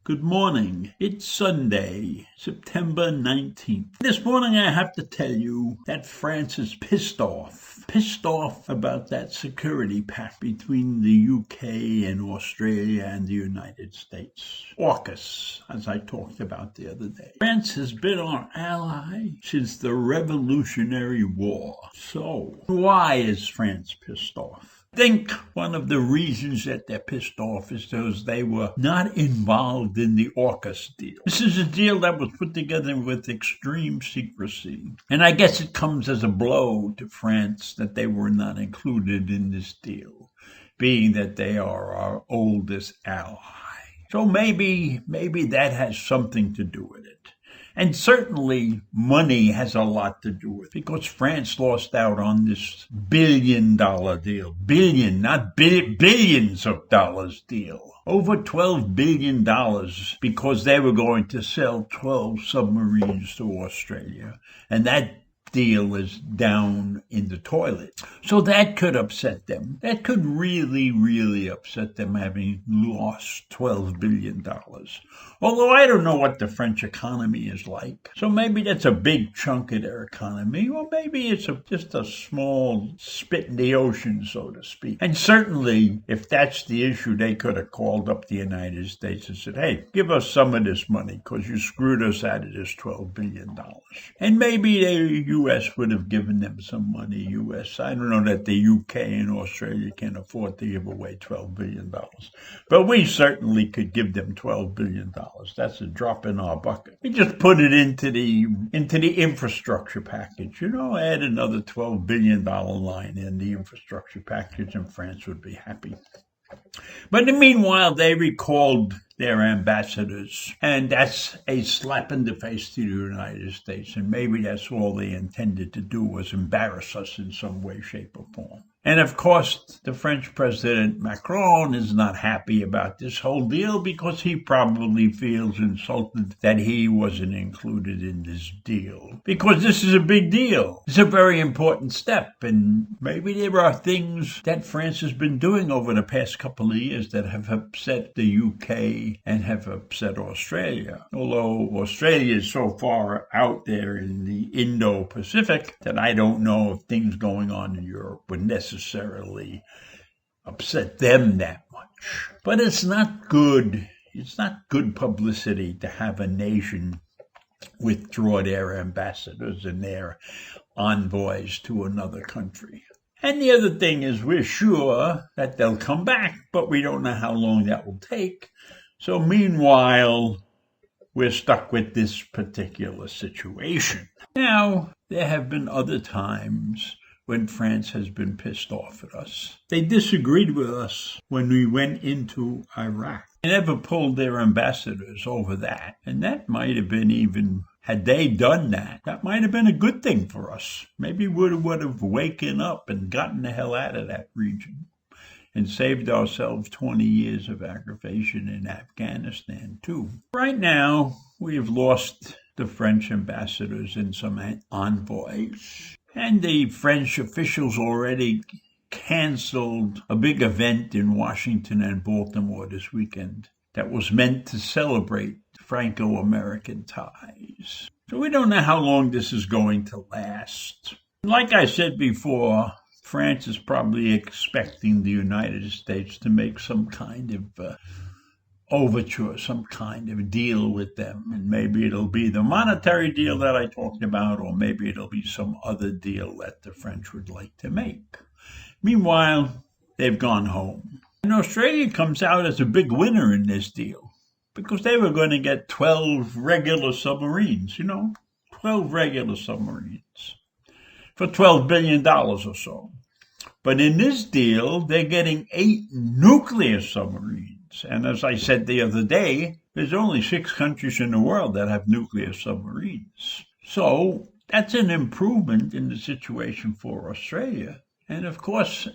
Good morning. It's Sunday, September 19th. This morning I have to tell you that France is pissed off. Pissed off about that security pact between the UK and Australia and the United States. AUKUS, as I talked about the other day. France has been our ally since the Revolutionary War. So, why is France pissed off? I think one of the reasons that they're pissed off is because they were not involved in the AUKUS deal. This is a deal that was put together with extreme secrecy. And I guess it comes as a blow to France that they were not included in this deal, being that they are our oldest ally. So maybe that has something to do with it. And certainly money has a lot to do with it, because France lost out on this billion-dollar deal. Billion, not billions of dollars deal. Over $12 billion because they were going to sell 12 submarines to Australia. And that deal is down in the toilet. So that could upset them. That could really, really upset them, having lost $12 billion. Although I don't know what the French economy is like. So maybe that's a big chunk of their economy, or maybe it's just a small spit in the ocean, so to speak. And certainly, if that's the issue, they could have called up the United States and said, hey, give us some of this money because you screwed us out of this $12 billion. And maybe the U.S. would have given them some money. I don't know that the U.K. and Australia can afford to give away $12 billion. But we certainly could give them $12 billion. That's a drop in our bucket. We just put it into the infrastructure package. Add another $12 billion line in the infrastructure package, and France would be happy. But in the meanwhile, they recalled their ambassadors, and that's a slap in the face to the United States, and maybe that's all they intended to do, was embarrass us in some way, shape, or form. And of course, the French President Macron is not happy about this whole deal because he probably feels insulted that he wasn't included in this deal. Because this is a big deal. It's a very important step, and maybe there are things that France has been doing over the past couple of years that have upset the UK and have upset Australia. Although Australia is so far out there in the Indo-Pacific that I don't know if things going on in Europe would necessarily upset them that much. But it's not good. It's not good publicity to have a nation withdraw their ambassadors and their envoys to another country. And the other thing is, we're sure that they'll come back, but we don't know how long that will take. So meanwhile, we're stuck with this particular situation. Now, there have been other times when France has been pissed off at us. They disagreed with us when we went into Iraq. They never pulled their ambassadors over that. And that might have been even, had they done that, that might have been a good thing for us. Maybe we would have waken up and gotten the hell out of that region and saved ourselves 20 years of aggravation in Afghanistan, too. Right now, we have lost the French ambassadors and some envoys. And the French officials already canceled a big event in Washington and Baltimore this weekend that was meant to celebrate Franco-American ties. So we don't know how long this is going to last. Like I said before, France is probably expecting the United States to make some kind of overture, some kind of deal with them. And maybe it'll be the monetary deal that I talked about, or maybe it'll be some other deal that the French would like to make. Meanwhile, they've gone home. And Australia comes out as a big winner in this deal, because they were going to get 12 regular submarines, 12 regular submarines for $12 billion or so. But in this deal, they're getting 8 nuclear submarines. And as I said the other day, there's only 6 countries in the world that have nuclear submarines. So that's an improvement in the situation for Australia. And of course,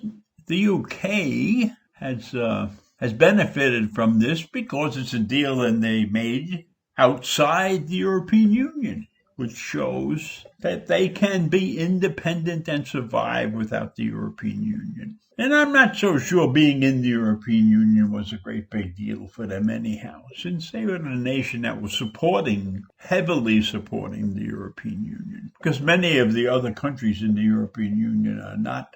the UK has benefited from this because it's a deal that they made outside the European Union. which shows that they can be independent and survive without the European Union. And I'm not so sure being in the European Union was a great big deal for them anyhow, since they were a nation that was heavily supporting the European Union. Because many of the other countries in the European Union are not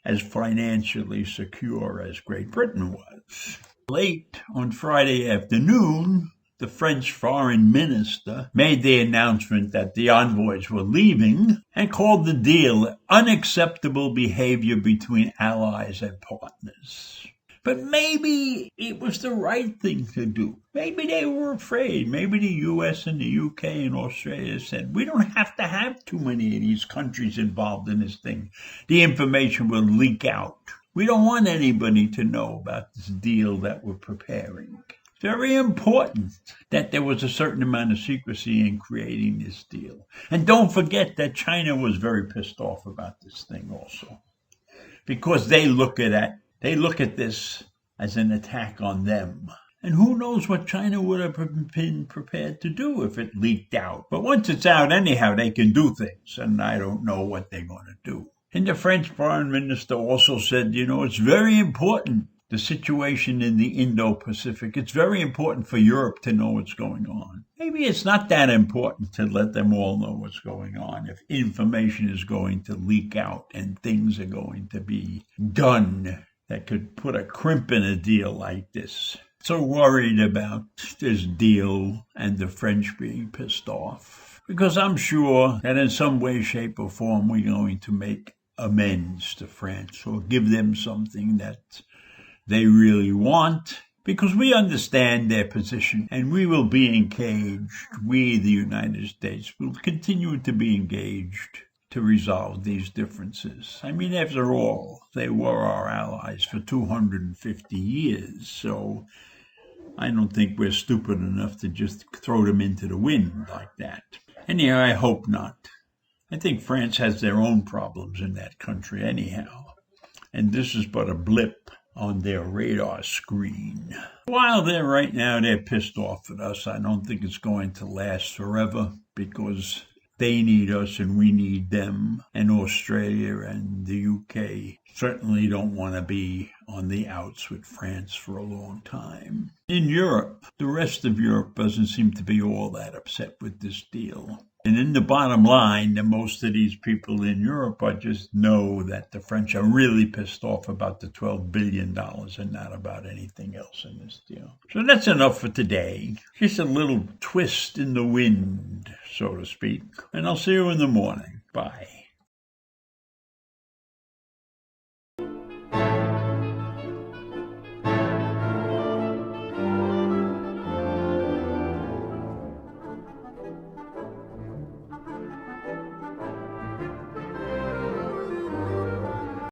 as financially secure as Great Britain was. Late on Friday afternoon, the French foreign minister made the announcement that the envoys were leaving and called the deal unacceptable behavior between allies and partners. But maybe it was the right thing to do. Maybe they were afraid. Maybe the US and the UK and Australia said, we don't have to have too many of these countries involved in this thing. The information will leak out. We don't want anybody to know about this deal that we're preparing. Very important that there was a certain amount of secrecy in creating this deal. And don't forget that China was very pissed off about this thing also, because they look at this as an attack on them. And who knows what China would have been prepared to do if it leaked out. But once it's out anyhow, they can do things, and I don't know what they're going to do. And the French foreign minister also said, it's very important, the situation in the Indo-Pacific. It's very important for Europe to know what's going on. Maybe it's not that important to let them all know what's going on if information is going to leak out and things are going to be done that could put a crimp in a deal like this. So worried about this deal and the French being pissed off, because I'm sure that in some way, shape, or form we're going to make amends to France or give them something that they really want, because we understand their position and we will be engaged. We, the United States, will continue to be engaged to resolve these differences. I mean, after all, they were our allies for 250 years, so I don't think we're stupid enough to just throw them into the wind like that. Anyhow, I hope not. I think France has their own problems in that country anyhow, and this is but a blip on their radar screen. While they're pissed off at us, I don't think it's going to last forever, because they need us and we need them, and Australia and the UK certainly don't want to be on the outs with France for a long time. In Europe, the rest of Europe doesn't seem to be all that upset with this deal. And in the bottom line, that most of these people in Europe just know that the French are really pissed off about the $12 billion and not about anything else in this deal. So that's enough for today. Just a little twist in the wind, so to speak. And I'll see you in the morning. Bye.